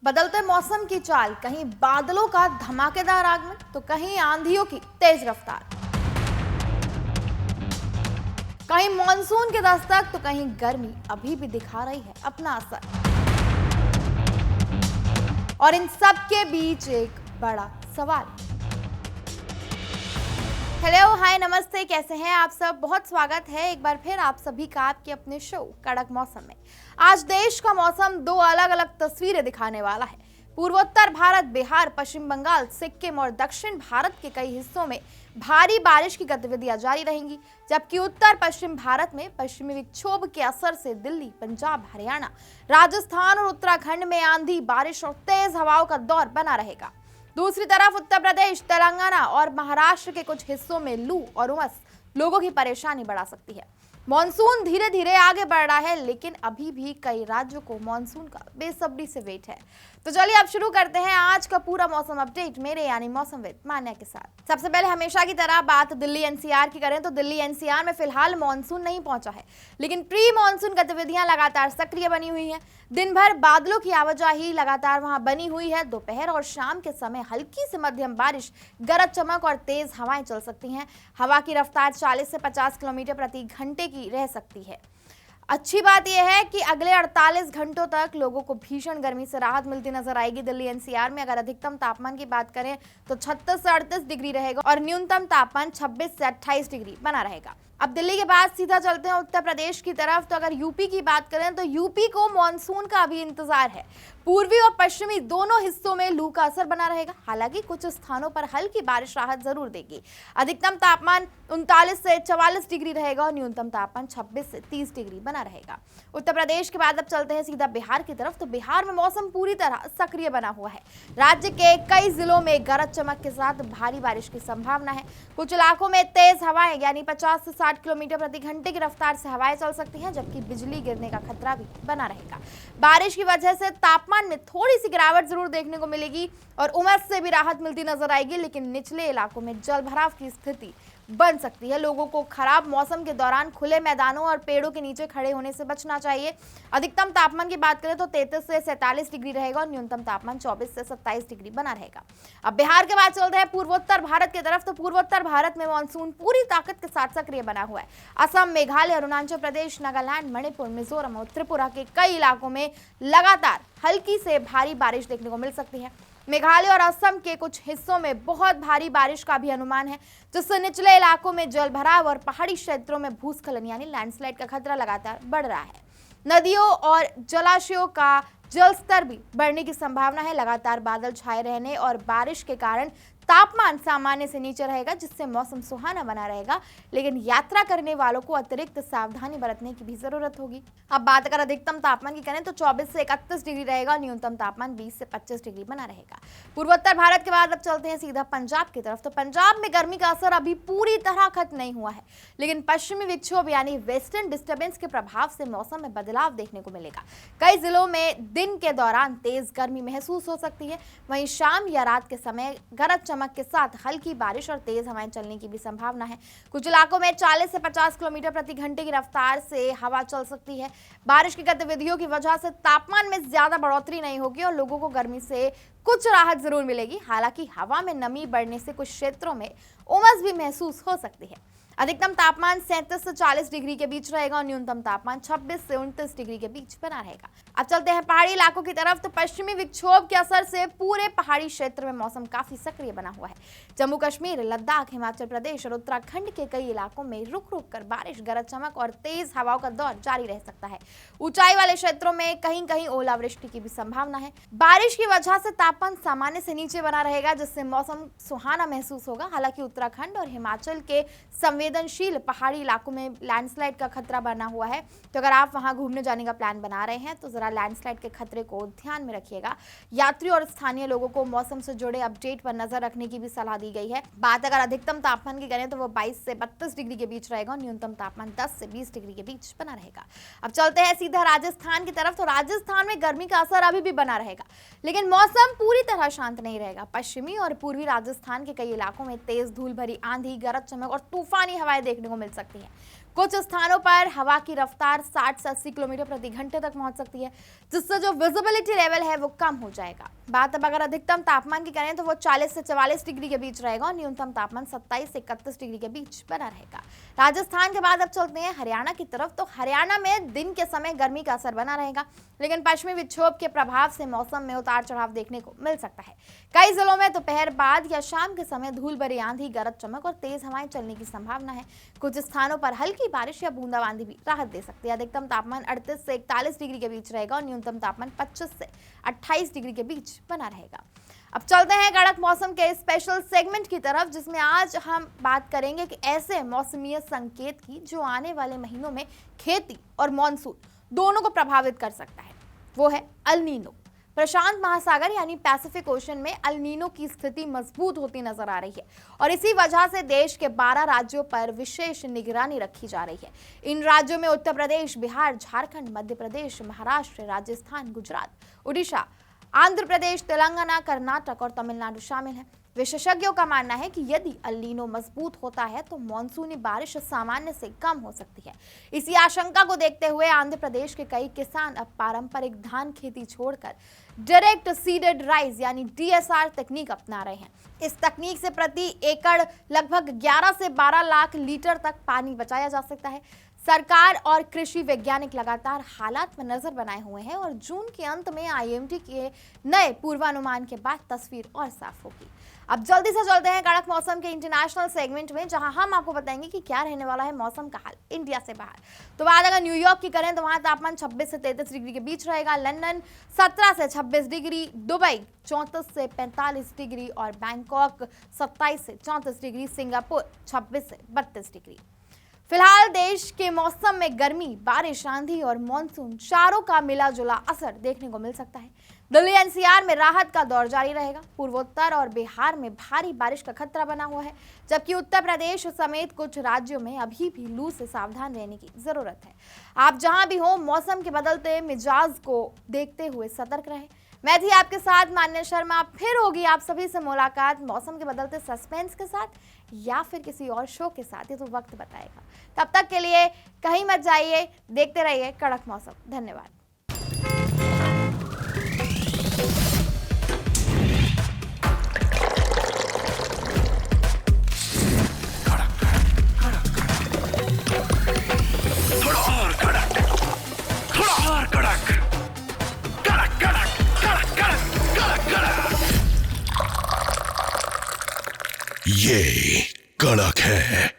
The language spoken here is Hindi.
बदलते मौसम की चाल, कहीं बादलों का धमाकेदार आगमन तो कहीं आंधियों की तेज रफ्तार, कहीं मॉनसून की दस्तक तो कहीं गर्मी अभी भी दिखा रही है अपना असर। और इन सब के बीच एक बड़ा सवाल। हेलो, हाय, नमस्ते, कैसे हैं आप सब। बहुत स्वागत है एक बार फिर आप सभी का आपके अपने शो कड़क मौसम में। आज देश का मौसम दो अलग अलग तस्वीरें दिखाने वाला है। पूर्वोत्तर भारत, बिहार, पश्चिम बंगाल, सिक्किम और दक्षिण भारत के कई हिस्सों में भारी बारिश की गतिविधियां जारी रहेंगी, जबकि उत्तर पश्चिम भारत में पश्चिमी विक्षोभ के असर से दिल्ली, पंजाब, हरियाणा, राजस्थान और उत्तराखंड में आंधी, बारिश और तेज हवाओं का दौर बना रहेगा। दूसरी तरफ उत्तर प्रदेश, तेलंगाना और महाराष्ट्र के कुछ हिस्सों में लू और उमस लोगों की परेशानी बढ़ा सकती है। मॉनसून धीरे धीरे आगे बढ़ रहा है, लेकिन अभी भी कई राज्यों को मॉनसून का बेसब्री से वेट है। तो चलिए अब शुरू करते हैं आज का पूरा मौसम अपडेट मेरे यानी मौसमविद मान्या के साथ। सबसे पहले हमेशा की तरह बात दिल्ली एनसीआर की करें तो दिल्ली एनसीआर में फिलहाल मॉनसून नहीं पहुंचा है, लेकिन प्री मॉनसून गतिविधियां लगातार सक्रिय बनी हुई हैं। दिन भर बादलों की आवाजाही लगातार वहां बनी हुई है। दोपहर और शाम के समय हल्की से मध्यम बारिश, गरज चमक और तेज हवाएं चल सकती हैं। हवा की रफ्तार 40 से 50 किलोमीटर प्रति घंटे की रह सकती है। अच्छी बात यह है कि अगले 48 घंटों तक लोगों को भीषण गर्मी से राहत मिलती नजर आएगी। दिल्ली एनसीआर में अगर अधिकतम तापमान की बात करें तो 36 से 38 डिग्री रहेगा और न्यूनतम तापमान 26 से 28 डिग्री बना रहेगा। अब दिल्ली के बाद सीधा चलते हैं उत्तर प्रदेश की तरफ। तो अगर यूपी की बात करें तो यूपी को मॉनसून का अभी इंतजार है। पूर्वी और पश्चिमी दोनों हिस्सों में लू का असर बना रहेगा। हालांकि कुछ स्थानों पर हल्की बारिश राहत जरूर देगी। अधिकतम तापमान 39 से 44 डिग्री रहेगा और न्यूनतम तापमान 26 से 30 डिग्री बना रहेगा। उत्तर प्रदेश के बाद अब चलते हैं सीधा बिहार की तरफ। तो बिहार में मौसम पूरी तरह सक्रिय बना हुआ है। राज्य के कई जिलों में गरज चमक के साथ भारी बारिश की संभावना है। कुछ इलाकों में तेज हवाएं यानी 50 से 60 किलोमीटर प्रति घंटे की रफ्तार से हवाएं चल सकती हैं, जबकि बिजली गिरने का खतरा भी बना रहेगा। बारिश की वजह से तापमान में थोड़ी सी गिरावट जरूर देखने को मिलेगी और उमस से भी राहत मिलती नजर आएगी, लेकिन निचले इलाकों में जलभराव की स्थिति बन सकती है। लोगों को खराब मौसम के दौरान खुले मैदानों और पेड़ों के नीचे खड़े होने से बचना चाहिए। अधिकतम तापमान की बात करें तो 33 से 47 डिग्री रहेगा और न्यूनतम तापमान 24 से 27 डिग्री बना रहेगा। अब बिहार के बाद चलते हैं पूर्वोत्तर भारत की तरफ। तो पूर्वोत्तर भारत में मानसून पूरी ताकत के साथ सक्रिय बना हुआ है। असम, मेघालय, अरुणाचल प्रदेश, नागालैंड, मणिपुर, मिजोरम और त्रिपुरा के कई इलाकों में लगातार हल्की से भारी बारिश देखने को मिल सकती है। मेघालय और असम के कुछ हिस्सों में बहुत भारी बारिश का भी अनुमान है, जिससे निचले इलाकों में जलभराव और पहाड़ी क्षेत्रों में भूस्खलन यानी लैंडस्लाइड का खतरा लगातार बढ़ रहा है। नदियों और जलाशयों का जल स्तर भी बढ़ने की संभावना है। लगातार बादल छाए रहने और बारिश के कारण तापमान सामान्य से नीचे रहेगा, जिससे मौसम सुहाना बना रहेगा, लेकिन यात्रा करने वालों को अतिरिक्त सावधानी बरतने की भी जरूरत होगी। अब बात अगर अधिकतम तापमान की करें तो 24 से 31 डिग्री रहेगा और न्यूनतम तापमान 20 से 25 डिग्री बना रहेगा। पूर्वोत्तर भारत के बाद अब चलते हैं सीधा पंजाब की तरफ। तो पंजाब में गर्मी का असर अभी पूरी तरह खत्म नहीं हुआ है, लेकिन पश्चिमी विक्षोभ यानी वेस्टर्न डिस्टर्बेंस के प्रभाव से मौसम में बदलाव देखने को मिलेगा। कई जिलों में दिन के दौरान तेज गर्मी महसूस हो सकती है। वहीं शाम या रात के समय गरज चमक के साथ हल्की बारिश और तेज हवाएं चलने की भी संभावना है। कुछ इलाकों में 40 से 50 किलोमीटर प्रति घंटे की रफ्तार से हवा चल सकती है। बारिश की गतिविधियों की वजह से तापमान में ज्यादा बढ़ोतरी नहीं होगी और लोगों को गर्मी से कुछ राहत जरूर मिलेगी। हालांकि हवा में नमी बढ़ने से कुछ क्षेत्रों में उमस भी महसूस हो सकती है। अधिकतम तापमान 37 से 40 डिग्री के बीच रहेगा और न्यूनतम तापमान 26 से 29 डिग्री के बीच बना रहेगा। अब चलते हैं पहाड़ी इलाकों की तरफ। तो पश्चिमी विक्षोभ के असर से पूरे पहाड़ी क्षेत्र में मौसम काफी सक्रिय बना हुआ है। जम्मू कश्मीर, लद्दाख, हिमाचल प्रदेश और उत्तराखंड के कई इलाकों में रुक रुक कर बारिश, गरज चमक और तेज हवाओं का दौर जारी रह सकता है। ऊंचाई वाले क्षेत्रों में कहीं कहीं ओलावृष्टि की भी संभावना है। बारिश की वजह से तापमान सामान्य से नीचे बना रहेगा, जिससे मौसम सुहाना महसूस होगा। हालांकि उत्तराखंड और हिमाचल के संवेदनशील पहाड़ी इलाकों में लैंडस्लाइड का खतरा बना हुआ है। तो अगर आप वहां घूमने जाने का प्लान बना रहे हैं तो जरा लैंडस्लाइड के खतरे को ध्यान में रखिएगा। यात्री और स्थानीय लोगों को मौसम से जुड़े अपडेट पर नजर रखने की भी सलाह दी गई है। बात अगर अधिकतम तापमान की करें तो वो 22 से 32 डिग्री के बीच रहेगा और न्यूनतम तापमान 10 से 20 डिग्री के बीच बना रहेगा। अब चलते हैं सीधा राजस्थान की तरफ। तो राजस्थान में गर्मी का असर अभी भी बना रहेगा, लेकिन मौसम पूरी तरह शांत नहीं रहेगा। पश्चिमी और पूर्वी राजस्थान के कई इलाकों में तेज धूल भरी आंधी, गरज चमक और तूफानी हवाएं देखने को मिल सकती हैं। कुछ स्थानों पर हवा की रफ्तार 60 से 80 किलोमीटर प्रति घंटे तक पहुंच सकती है, जिससे जो विजिबिलिटी लेवल है वो कम हो जाएगा। बात अब अगर अधिकतम तापमान की करें तो वो 40 से 44 डिग्री के बीच रहेगा और न्यूनतम तापमान 27 से 31 डिग्री के बीच बना रहेगा। राजस्थान के बाद अब चलते हैं हरियाणा की तरफ। तो हरियाणा में दिन के समय गर्मी का असर बना रहेगा, लेकिन पश्चिमी विक्षोभ के प्रभाव से मौसम में उतार चढ़ाव देखने को मिल सकता है। कई जिलों में दोपहर बाद या शाम के समय धूल भरी आंधी, गरज चमक और तेज हवाएं चलने की संभावना है। कुछ स्थानों पर हल्की बारिश या बूंदाबांदी भी राहत दे सकती है। अधिकतम तापमान 38 से 41 डिग्री के बीच रहेगा और न्यूनतम तापमान 25 से 28 डिग्री के बीच बना रहेगा। अब चलते हैं कड़क मौसम के स्पेशल सेगमेंट की तरफ, जिसमें आज हम बात करेंगे कि ऐसे मौसमीय संकेत की जो आने वाले महीनों में खेती और मॉनसून दोनों को प्रभावित कर सकता है। वो है अल नीनो। प्रशांत महासागर यानी पैसिफिक ओशन में अल नीनो की स्थिति मजबूत होती नजर आ रही है और इसी वजह से देश के 12 राज्यों पर विशेष निगरानी रखी जा रही है। इन राज्यों में उत्तर प्रदेश, बिहार, झारखंड, मध्य प्रदेश, महाराष्ट्र, राजस्थान, गुजरात, उड़ीसा, आंध्र प्रदेश, तेलंगाना, कर्नाटक और तमिलनाडु शामिल हैं। विशेषज्ञों का मानना है कि यदि अल नीनो मजबूत होता है तो मॉनसूनी बारिश सामान्य से कम हो सकती है। इसी आशंका को देखते हुए आंध्र प्रदेश के कई किसान अब पारंपरिक धान खेती छोड़कर डायरेक्ट सीडेड राइस यानी DSR तकनीक अपना रहे हैं। इस तकनीक से प्रति एकड़ लगभग 11 से 12 लाख लीटर तक पानी बचाया जा सकता है। सरकार और कृषि वैज्ञानिक लगातार हालात पर नजर बनाए हुए हैं और जून के अंत में IMD के नए पूर्वानुमान के बाद तस्वीर और साफ होगी। अब जल्दी से चलते हैं कड़क मौसम के इंटरनेशनल सेगमेंट में, जहां हम आपको बताएंगे कि क्या रहने वाला है मौसम का हाल इंडिया से बाहर। तो बात अगर न्यूयॉर्क की करें तो वहां तापमान 26 से 33 डिग्री के बीच रहेगा, लंदन 17 से 26 डिग्री, दुबई 34 से 45 डिग्री और बैंकॉक 27 से 34 डिग्री, सिंगापुर 26 से 32 डिग्री। फिलहाल देश के मौसम में गर्मी, बारिश, आंधी और मानसून चारों का मिला जुला असर देखने को मिल सकता है। दिल्ली NCR में राहत का दौर जारी रहेगा। पूर्वोत्तर और बिहार में भारी बारिश का खतरा बना हुआ है, जबकि उत्तर प्रदेश समेत कुछ राज्यों में अभी भी लू से सावधान रहने की जरूरत है। आप जहां भी हो मौसम के बदलते मिजाज को देखते हुए सतर्क रहें। मैं थी आपके साथ मान्य शर्मा। फिर होगी आप सभी से मुलाकात मौसम के बदलते सस्पेंस के साथ या फिर किसी और शो के साथ, ये तो वक्त बताएगा। तब तक के लिए कहीं मत जाइए, देखते रहिए कड़क मौसम। धन्यवाद। ये कड़क है।